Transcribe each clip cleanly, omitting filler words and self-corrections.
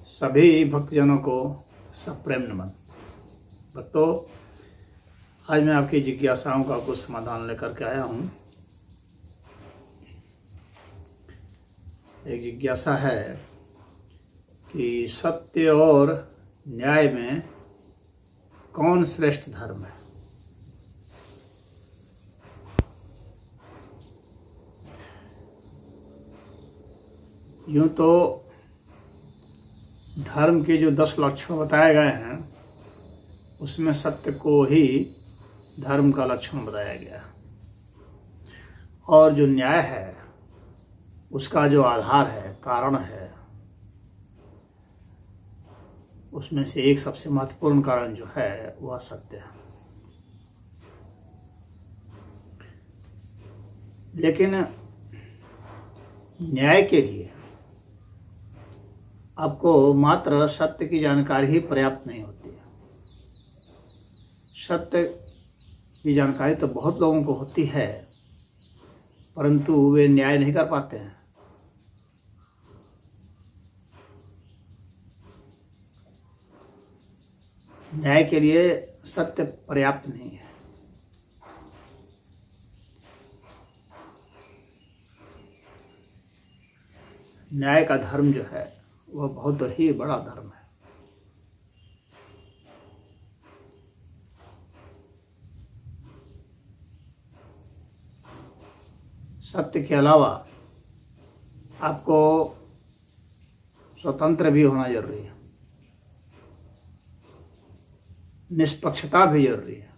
सभी भक्तजनों को सप्रेम नमन। भक्तों, आज मैं आपकी जिज्ञासाओं का कुछ समाधान लेकर के आया हूँ। एक जिज्ञासा है कि सत्य और न्याय में कौन श्रेष्ठ धर्म है। यूँ तो धर्म के जो 10 लक्षण बताए गए हैं उसमें सत्य को ही धर्म का लक्षण बताया गया है, और जो न्याय है उसका जो आधार है, कारण है, उसमें से एक सबसे महत्वपूर्ण कारण जो है वह सत्य है। लेकिन न्याय के लिए आपको मात्र सत्य की जानकारी ही पर्याप्त नहीं होती है। सत्य की जानकारी तो बहुत लोगों को होती है, परंतु वे न्याय नहीं कर पाते हैं। न्याय के लिए सत्य पर्याप्त नहीं है। न्याय का धर्म जो है वह बहुत ही बड़ा धर्म है। सत्य के अलावा आपको स्वतंत्र भी होना जरूरी है, निष्पक्षता भी जरूरी है,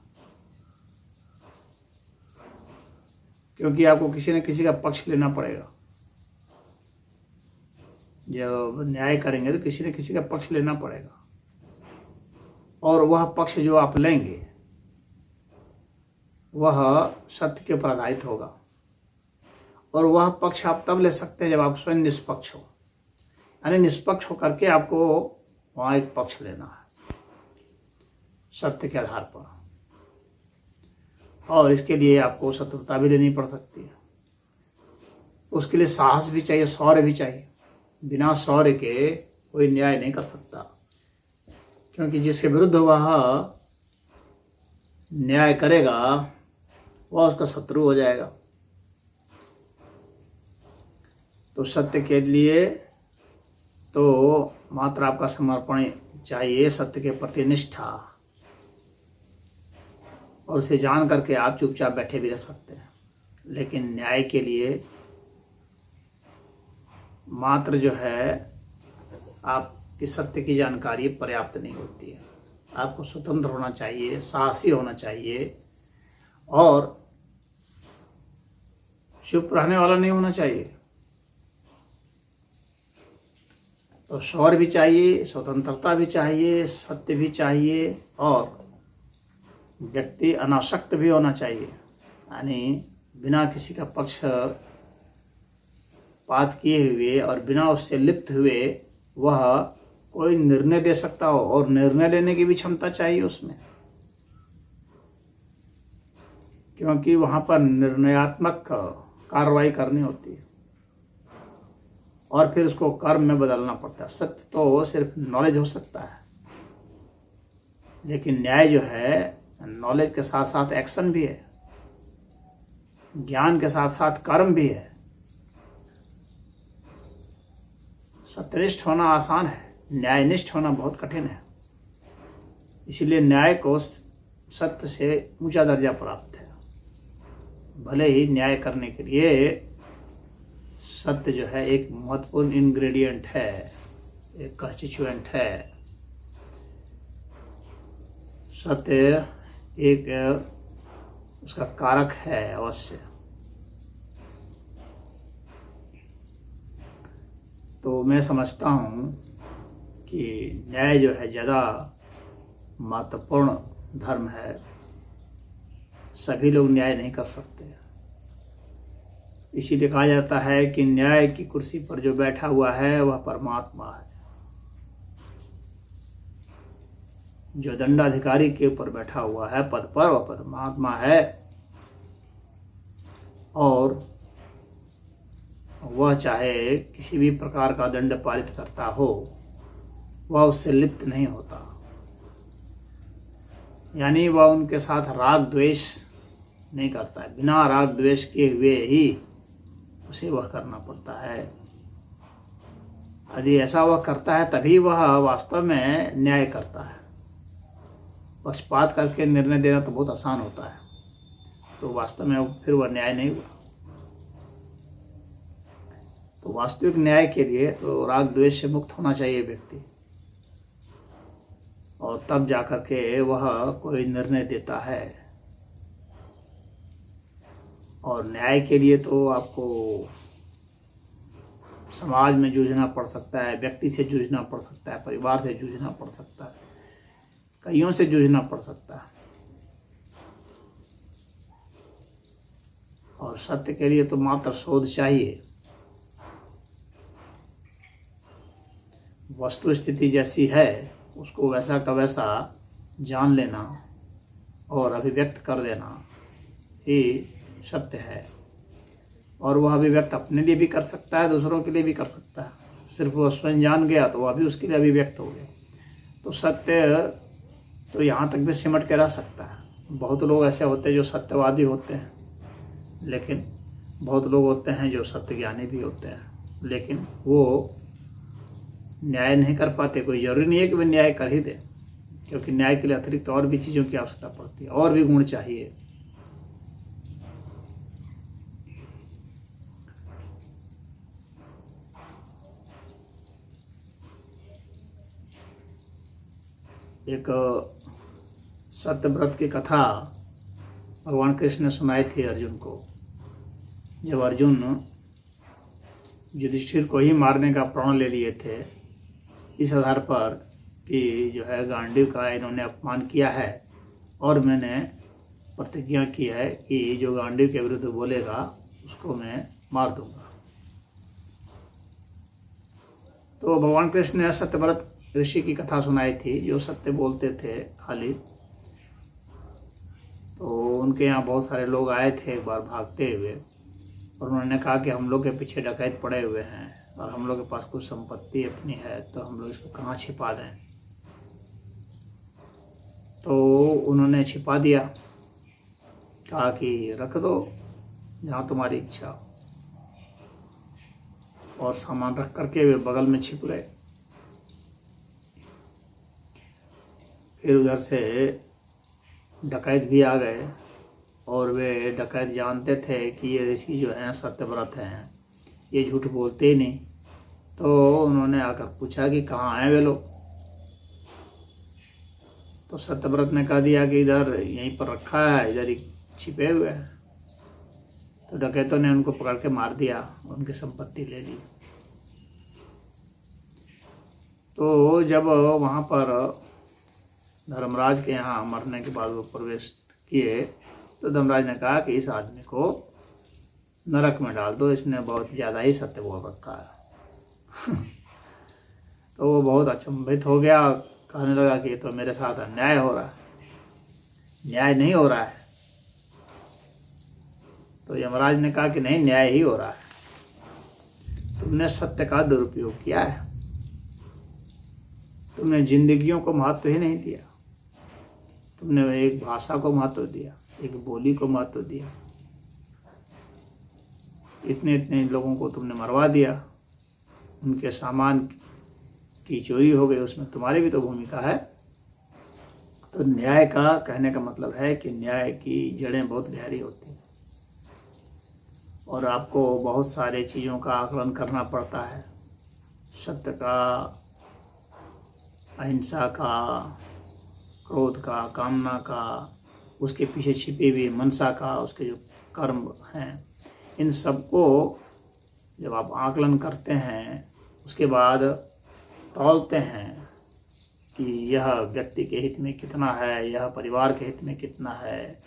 क्योंकि आपको किसी न किसी का पक्ष लेना पड़ेगा। जब न्याय करेंगे तो किसी न किसी का पक्ष लेना पड़ेगा, और वह पक्ष जो आप लेंगे वह सत्य के ऊपर आधारित होगा, और वह पक्ष आप तब ले सकते हैं जब आप स्वयं निष्पक्ष हो। यानी निष्पक्ष होकर के आपको वहाँ एक पक्ष लेना है सत्य के आधार पर, और इसके लिए आपको शत्रुता भी लेनी पड़ सकती है। उसके लिए साहस भी चाहिए, शौर्य भी चाहिए। बिना शौर्य के कोई न्याय नहीं कर सकता, क्योंकि जिसके विरुद्ध वह न्याय करेगा वह उसका शत्रु हो जाएगा। तो सत्य के लिए तो मात्र आपका समर्पण चाहिए, सत्य के प्रति निष्ठा, और उसे जान करके आप चुपचाप बैठे भी रह सकते हैं। लेकिन न्याय के लिए मात्र जो है आपकी सत्य की जानकारी पर्याप्त नहीं होती है। आपको स्वतंत्र होना चाहिए, साहसी होना चाहिए, और चुप रहने वाला नहीं होना चाहिए। तो शौर्य भी चाहिए, स्वतंत्रता भी चाहिए, सत्य भी चाहिए, और व्यक्ति अनासक्त भी होना चाहिए। यानी बिना किसी का पक्ष पात किए हुए और बिना उससे लिप्त हुए वह कोई निर्णय दे सकता हो, और निर्णय लेने की भी क्षमता चाहिए उसमें, क्योंकि वहाँ पर निर्णयात्मक कार्रवाई करनी होती है और फिर उसको कर्म में बदलना पड़ता है। सत्य तो सिर्फ नॉलेज हो सकता है, लेकिन न्याय जो है नॉलेज के साथ साथ एक्शन भी है, ज्ञान के साथ साथ कर्म भी है। सत्यनिष्ठ होना आसान है, न्यायनिष्ठ होना बहुत कठिन है। इसलिए न्याय को सत्य से ऊंचा दर्जा प्राप्त है। भले ही न्याय करने के लिए सत्य जो है एक महत्वपूर्ण इंग्रेडिएंट है, एक कंस्टिट्यूएंट है। सत्य एक उसका कारक है अवश्य। तो मैं समझता हूँ कि न्याय जो है ज़्यादा महत्वपूर्ण धर्म है सभी लोग न्याय नहीं कर सकते। इसीलिए कहा जाता है कि न्याय की कुर्सी पर जो बैठा हुआ है वह परमात्मा है। जो दंडाधिकारी के ऊपर बैठा हुआ है पद पर, वह परमात्मा है। और वह चाहे किसी भी प्रकार का दंड पारित करता हो, वह उससे लिप्त नहीं होता। यानी वह उनके साथ राग द्वेष नहीं करता है। बिना राग द्वेष किए हुए ही उसे वह करना पड़ता है। यदि ऐसा वह करता है तभी वह वास्तव में न्याय करता है। पक्षपात करके निर्णय देना तो बहुत आसान होता है, तो वास्तव में फिर वह न्याय नहीं हुआ। तो वास्तविक न्याय के लिए तो राग द्वेष से मुक्त होना चाहिए व्यक्ति, और तब जाकर के वह कोई निर्णय देता है। और न्याय के लिए तो आपको समाज में जूझना पड़ सकता है, व्यक्ति से जूझना पड़ सकता है, परिवार से जूझना पड़ सकता है, कईयों से जूझना पड़ सकता है। और सत्य के लिए तो मात्र शोध चाहिए। वस्तु स्थिति जैसी है उसको वैसा का वैसा जान लेना और अभिव्यक्त कर देना ही सत्य है। और वह अभिव्यक्त अपने लिए भी कर सकता है, दूसरों के लिए भी कर सकता है। सिर्फ वह स्वयं जान गया तो वह भी उसके लिए अभिव्यक्त हो गया। तो सत्य तो यहाँ तक भी सिमट के रह सकता है। बहुत लोग ऐसे होते हैं जो सत्यवादी होते हैं, लेकिन बहुत लोग होते हैं जो सत्य ज्ञानी भी होते हैं, लेकिन वो न्याय नहीं कर पाते। कोई ज़रूरी नहीं है कि वे न्याय कर ही दे, क्योंकि न्याय के लिए अतिरिक्त और भी चीज़ों की आवश्यकता पड़ती है, और भी गुण चाहिए। एक सत्यव्रत की कथा भगवान कृष्ण ने सुनाई थी अर्जुन को। जब अर्जुन युधिष्ठिर को ही मारने का प्रण ले लिए थे, इस आधार पर कि जो है गांडीव का इन्होंने अपमान किया है और मैंने प्रतिज्ञा की है कि जो गांडीव के विरुद्ध बोलेगा उसको मैं मार दूंगा। तो भगवान कृष्ण ने सत्यव्रत ऋषि की कथा सुनाई थी, जो सत्य बोलते थे खाली। तो उनके यहाँ बहुत सारे लोग आए थे एक बार भागते हुए, और उन्होंने कहा कि हम लोग के पीछे डकैत पड़े हुए हैं और हम लोग के पास कुछ संपत्ति अपनी है, तो हम लोग इसको कहाँ छिपा दें। तो उन्होंने छिपा दिया, कहा कि रख दो जहाँ तुम्हारी इच्छा, और सामान रख करके वे बगल में छिप गए। फिर उधर से डकैत भी आ गए, और वे डकैत जानते थे कि ये ऋषि जो हैं सत्यव्रत हैं, ये झूठ बोलते ही नहीं। तो उन्होंने आकर पूछा कि कहाँ हैं वे लोग। तो सत्यव्रत ने कह दिया कि इधर यहीं पर रखा है, इधर ही छिपे हुए हैं। तो डकैतों ने उनको पकड़ के मार दिया, उनकी संपत्ति ले ली। तो जब वहाँ पर धर्मराज के यहाँ मरने के बाद वो प्रवेश किए, तो धर्मराज ने कहा कि इस आदमी को नरक में डाल दो, इसने बहुत ज़्यादा ही सत्य बोल रखा है। तो वो बहुत अचंभित हो गया, कहने लगा कि ये तो मेरे साथ अन्याय हो रहा है, न्याय नहीं हो रहा है। तो यमराज ने कहा कि नहीं, न्याय ही हो रहा है। तुमने सत्य का दुरुपयोग किया है, तुमने जिंदगियों को महत्व ही नहीं दिया, तुमने एक भाषा को महत्व दिया, एक बोली को महत्व दिया, इतने इतने लोगों को तुमने मरवा दिया, उनके सामान की चोरी हो गई, उसमें तुम्हारी भी तो भूमिका है। तो न्याय का कहने का मतलब है कि न्याय की जड़ें बहुत गहरी होती हैं, और आपको बहुत सारे चीज़ों का आकलन करना पड़ता है। सत्य का, अहिंसा का, क्रोध का, कामना का, उसके पीछे छिपी हुई मनसा का, उसके जो कर्म हैं, इन सबको जब आप आकलन करते हैं, उसके बाद तौलते हैं कि यह व्यक्ति के हित में कितना है, यह परिवार के हित में कितना है,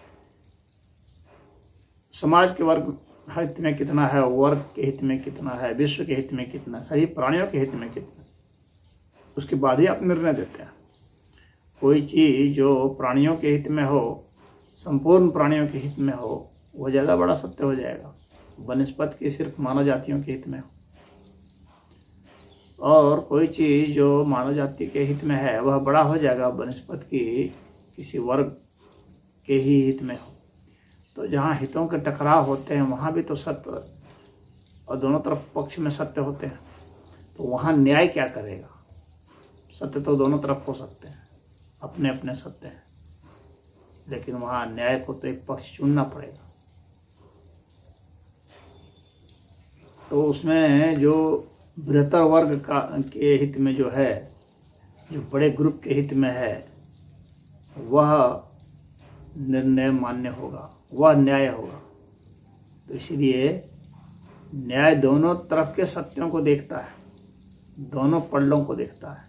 समाज के वर्ग हित में कितना है, वर्ग के हित में कितना है, विश्व के हित में कितना, सभी प्राणियों के हित में कितना, उसके बाद ही आप निर्णय देते हैं। कोई चीज़ जो प्राणियों के हित में हो, संपूर्ण प्राणियों के हित में हो, वो ज़्यादा बड़ा सत्य हो जाएगा बनिस्पत की सिर्फ मानव जातियों के हित में हो। और कोई चीज़ जो मानव जाति के हित में है वह बड़ा हो जाएगा बनिस्पत की किसी वर्ग के ही हित में हो। तो जहाँ हितों के टकराव होते हैं वहाँ भी तो सत्य, और दोनों तरफ पक्ष में सत्य होते हैं, तो वहाँ न्याय क्या करेगा? सत्य तो दोनों तरफ हो सकते हैं, अपने अपने सत्य हैं, लेकिन वहाँ न्याय को तो एक पक्ष चुनना पड़ेगा। तो उसमें जो बृहत्तर वर्ग के हित में जो है, जो बड़े ग्रुप के हित में है, वह निर्णय मान्य होगा, वह न्याय होगा। तो इसलिए न्याय दोनों तरफ के सत्यों को देखता है, दोनों पलड़ों को देखता है,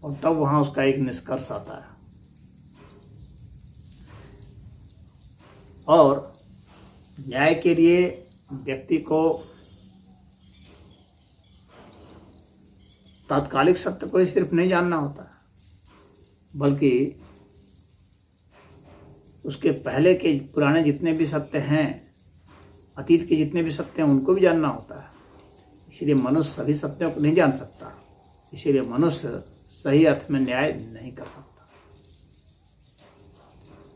और तब वहाँ उसका एक निष्कर्ष आता है। और न्याय के लिए व्यक्ति को तात्कालिक सत्य को सिर्फ नहीं जानना होता है, बल्कि उसके पहले के पुराने जितने भी सत्य हैं, अतीत के जितने भी सत्य हैं, उनको भी जानना होता है। इसलिए मनुष्य सभी सत्यों को नहीं जान सकता, इसीलिए मनुष्य सही अर्थ में न्याय नहीं कर सकता।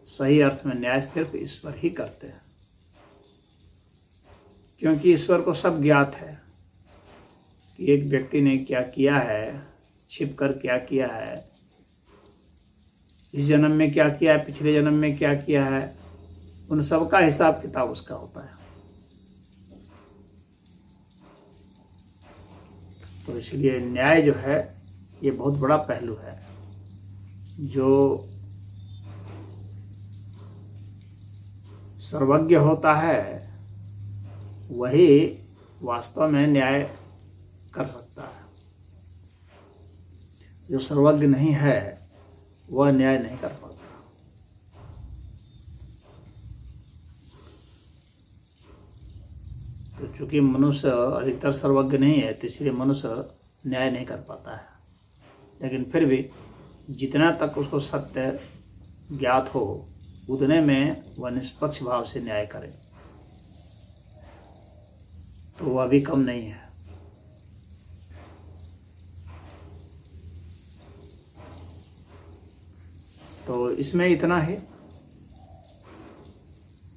सही अर्थ में न्याय सिर्फ ईश्वर ही करते हैं, क्योंकि ईश्वर को सब ज्ञात है कि एक व्यक्ति ने क्या किया है, छिपकर क्या किया है, इस जन्म में क्या किया है, पिछले जन्म में क्या किया है, उन सब का हिसाब किताब उसका होता है। तो इसलिए न्याय जो है ये बहुत बड़ा पहलू है, जो सर्वज्ञ होता है वही वास्तव में न्याय कर सकता है। जो सर्वज्ञ नहीं है वह न्याय नहीं कर पाता। तो चूंकि मनुष्य अधिकतर सर्वज्ञ नहीं है, तो इसलिए मनुष्य न्याय नहीं कर पाता है। लेकिन फिर भी जितना तक उसको सत्य ज्ञात हो, उतने में वह निष्पक्ष भाव से न्याय करे, तो वह भी कम नहीं है। तो इसमें इतना ही,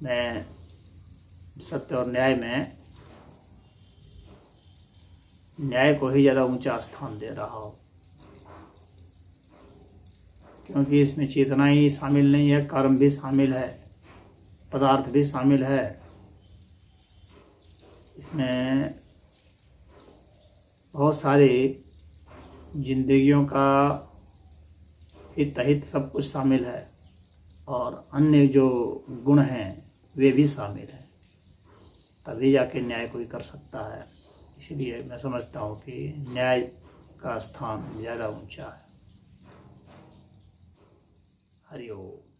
मैं सत्य और न्याय में न्याय को ही ज़्यादा ऊंचा स्थान दे रहा हूँ, क्योंकि इसमें चेतना ही शामिल नहीं है, कर्म भी शामिल है, पदार्थ भी शामिल है। इसमें बहुत सारी जिंदगियों का हित अहित सब कुछ शामिल है, और अन्य जो गुण हैं वे भी शामिल हैं, तभी जाके न्याय कोई कर सकता है। इसलिए मैं समझता हूँ कि न्याय का स्थान ज़्यादा ऊंचा है। हरि ओम।